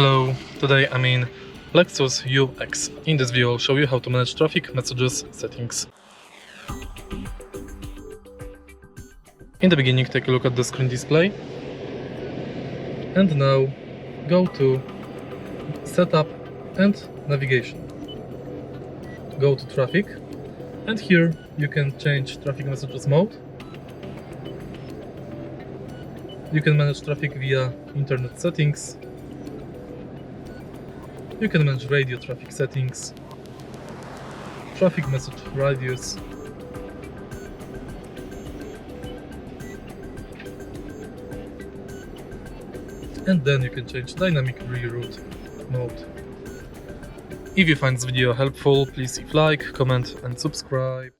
Hello, today I'm in Lexus UX. In this video I'll show you how to manage traffic messages settings. In the beginning, take a look at the screen display. And now go to Setup and Navigation. Go to Traffic, and here you can change traffic messages mode. You can manage traffic via internet settings. You can manage radio traffic settings, traffic message radius, and then you can change dynamic reroute mode. If you find this video helpful, please leave like, comment and subscribe.